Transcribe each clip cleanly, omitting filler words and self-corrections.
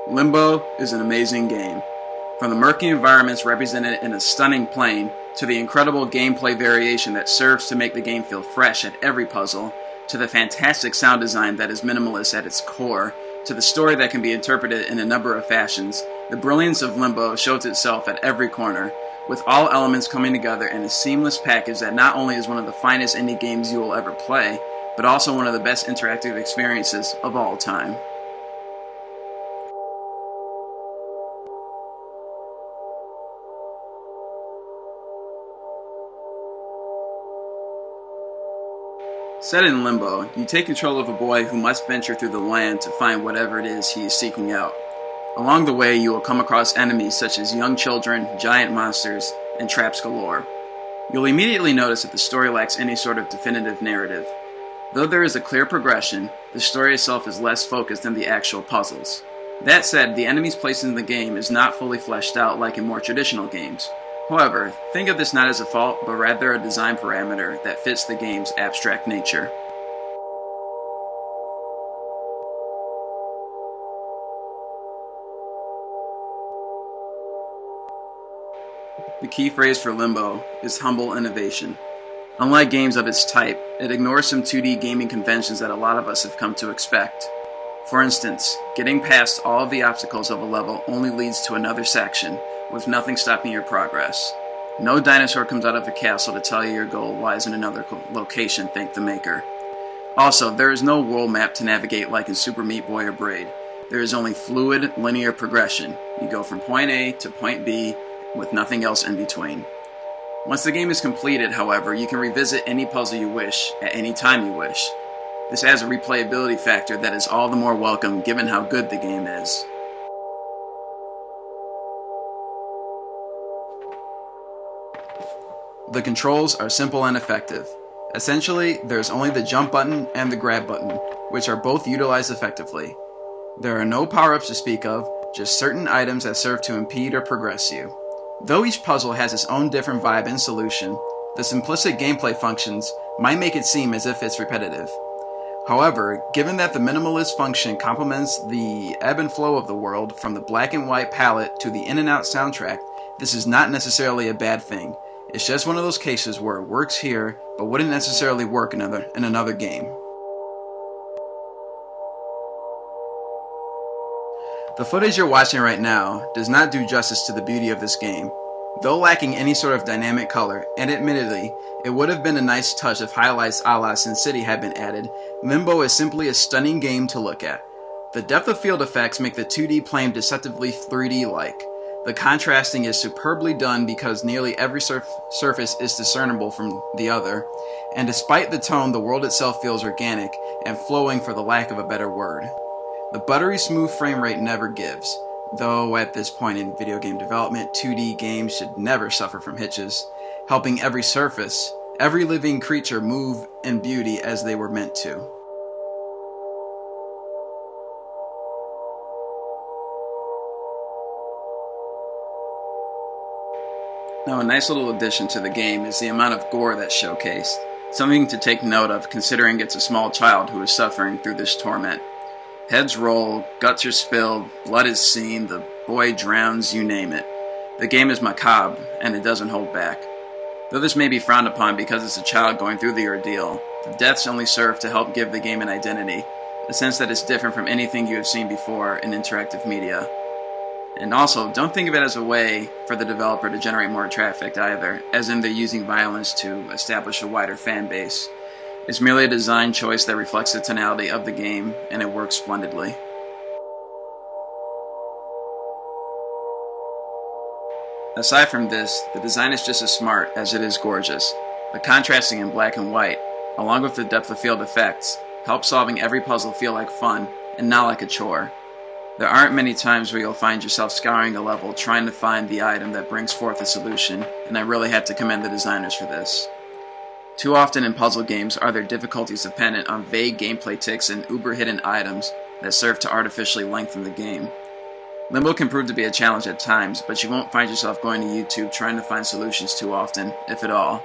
Limbo is an amazing game. From the murky environments represented in a stunning plane, to the incredible gameplay variation that serves to make the game feel fresh at every puzzle, to the fantastic sound design that is minimalist at its core, to the story that can be interpreted in a number of fashions, the brilliance of Limbo shows itself at every corner, with all elements coming together in a seamless package that not only is one of the finest indie games you will ever play, but also one of the best interactive experiences of all time. Set in Limbo, you take control of a boy who must venture through the land to find whatever it is he is seeking out. Along the way, you will come across enemies such as young children, giant monsters, and traps galore. You'll immediately notice that the story lacks any sort of definitive narrative. Though there is a clear progression, the story itself is less focused than the actual puzzles. That said, the enemies placed in the game is not fully fleshed out like in more traditional games. However, think of this not as a fault, but rather a design parameter that fits the game's abstract nature. The key phrase for Limbo is humble innovation. Unlike games of its type, it ignores some 2D gaming conventions that a lot of us have come to expect. For instance, getting past all of the obstacles of a level only leads to another section, with nothing stopping your progress. No dinosaur comes out of the castle to tell you your goal lies in another location, thank the maker. Also, there is no world map to navigate like in Super Meat Boy or Braid. There is only fluid, linear progression. You go from point A to point B, with nothing else in between. Once the game is completed, however, you can revisit any puzzle you wish, at any time you wish. This adds a replayability factor that is all the more welcome given how good the game is. The controls are simple and effective. Essentially, there's only the jump button and the grab button, which are both utilized effectively. There are no power-ups to speak of, just certain items that serve to impede or progress you. Though each puzzle has its own different vibe and solution, the simplistic gameplay functions might make it seem as if it's repetitive. However, given that the minimalist function complements the ebb and flow of the world from the black and white palette to the in and out soundtrack, this is not necessarily a bad thing. It's just one of those cases where it works here, but wouldn't necessarily work in another game. The footage you're watching right now does not do justice to the beauty of this game. Though lacking any sort of dynamic color, and admittedly, it would have been a nice touch if highlights a la Sin City had been added, Limbo is simply a stunning game to look at. The depth of field effects make the 2D plane deceptively 3D-like. The contrasting is superbly done because nearly every surface is discernible from the other, and despite the tone, the world itself feels organic and flowing for the lack of a better word. The buttery smooth frame rate never gives, though at this point in video game development, 2D games should never suffer from hitches, helping every surface, every living creature move in beauty as they were meant to. Now, a nice little addition to the game is the amount of gore that's showcased, something to take note of considering it's a small child who is suffering through this torment. Heads roll, guts are spilled, blood is seen, the boy drowns, you name it. The game is macabre, and it doesn't hold back. Though this may be frowned upon because it's a child going through the ordeal, the deaths only serve to help give the game an identity, a sense that it's different from anything you have seen before in interactive media. And also, don't think of it as a way for the developer to generate more traffic either, as in they're using violence to establish a wider fan base. It's merely a design choice that reflects the tonality of the game, and it works splendidly. Aside from this, the design is just as smart as it is gorgeous. The contrasting in black and white, along with the depth of field effects, help solving every puzzle feel like fun, and not like a chore. There aren't many times where you'll find yourself scouring a level trying to find the item that brings forth a solution, and I really have to commend the designers for this. Too often in puzzle games are their difficulties dependent on vague gameplay tics and uber-hidden items that serve to artificially lengthen the game. Limbo can prove to be a challenge at times, but you won't find yourself going to YouTube trying to find solutions too often, if at all.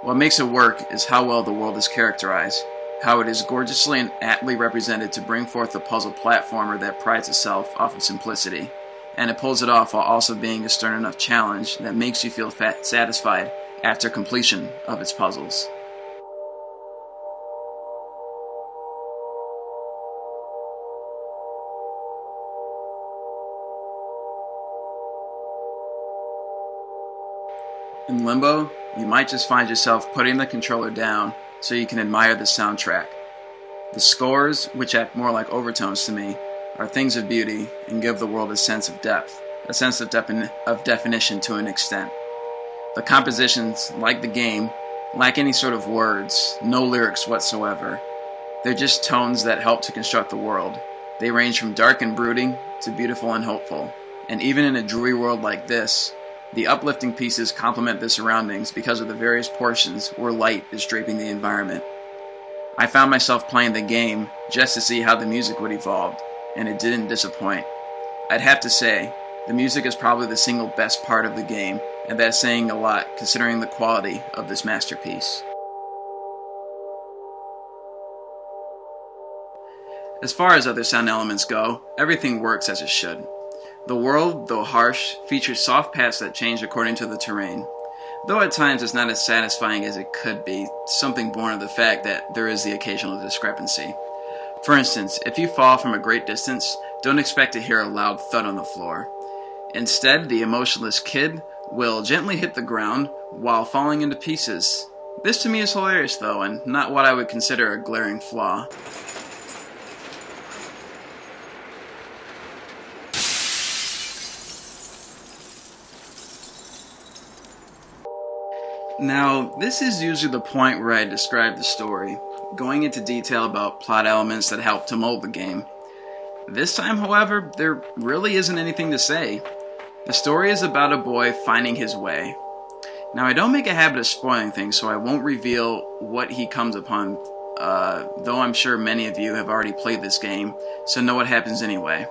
What makes it work is how well the world is characterized. how it is gorgeously and aptly represented to bring forth a puzzle platformer that prides itself off of simplicity, and it pulls it off while also being a stern enough challenge that makes you feel satisfied after completion of its puzzles. In Limbo, you might just find yourself putting the controller down so you can admire the soundtrack. The scores, which act more like overtones to me, are things of beauty and give the world a sense of depth, a sense of definition to an extent. The compositions, like the game, lack any sort of words, no lyrics whatsoever. They're just tones that help to construct the world. They range from dark and brooding to beautiful and hopeful. And even in a dreary world like this, the uplifting pieces complement the surroundings because of the various portions where light is draping the environment. I found myself playing the game just to see how the music would evolve, and it didn't disappoint. I'd have to say, the music is probably the single best part of the game, and that's saying a lot considering the quality of this masterpiece. As far as other sound elements go, everything works as it should. The world, though harsh, features soft paths that change according to the terrain. Though at times it's not as satisfying as it could be, something born of the fact that there is the occasional discrepancy. For instance, if you fall from a great distance, don't expect to hear a loud thud on the floor. Instead, the emotionless kid will gently hit the ground while falling into pieces. This to me is hilarious though, and not what I would consider a glaring flaw. Now, this is usually the point where I describe the story, going into detail about plot elements that help to mold the game. This time, however, there really isn't anything to say. The story is about a boy finding his way. Now, I don't make a habit of spoiling things, so I won't reveal what he comes upon, though I'm sure many of you have already played this game, so know what happens anyway.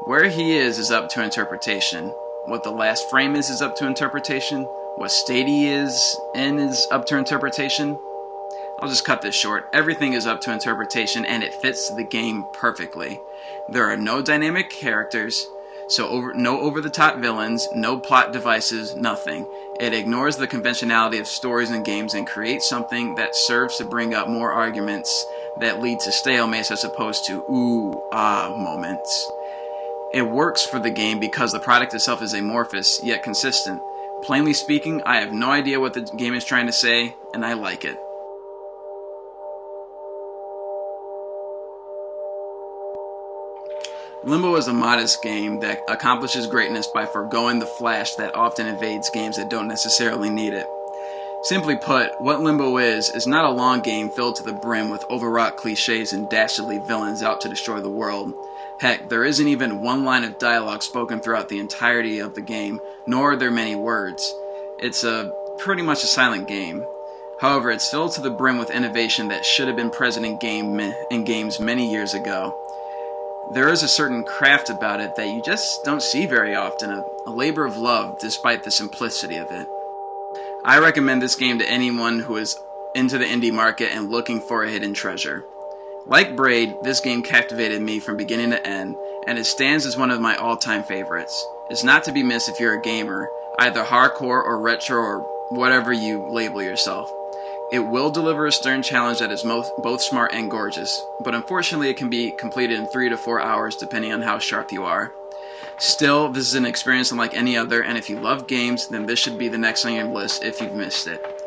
Where he is up to interpretation. What the last frame is up to interpretation. What state he is in is up to interpretation. I'll just cut this short. Everything is up to interpretation, and it fits the game perfectly. There are no dynamic characters, so no over-the-top villains, no plot devices, nothing. It ignores the conventionality of stories and games and creates something that serves to bring up more arguments that lead to stalemates as opposed to ooh, ah moments. It works for the game because the product itself is amorphous, yet consistent. Plainly speaking, I have no idea what the game is trying to say, and I like it. Limbo is a modest game that accomplishes greatness by forgoing the flash that often invades games that don't necessarily need it. Simply put, what Limbo is not a long game filled to the brim with overwrought cliches and dastardly villains out to destroy the world. Heck, there isn't even one line of dialogue spoken throughout the entirety of the game, nor are there many words. It's pretty much a silent game. However, it's filled to the brim with innovation that should have been present in games many years ago. There is a certain craft about it that you just don't see very often, a labor of love despite the simplicity of it. I recommend this game to anyone who is into the indie market and looking for a hidden treasure. Like Braid, this game captivated me from beginning to end, and it stands as one of my all-time favorites. It's not to be missed if you're a gamer, either hardcore or retro or whatever you label yourself. It will deliver a stern challenge that is both smart and gorgeous, but unfortunately it can be completed in 3 to 4 hours depending on how sharp you are. Still, this is an experience unlike any other, and if you love games, then this should be the next on your list if you've missed it.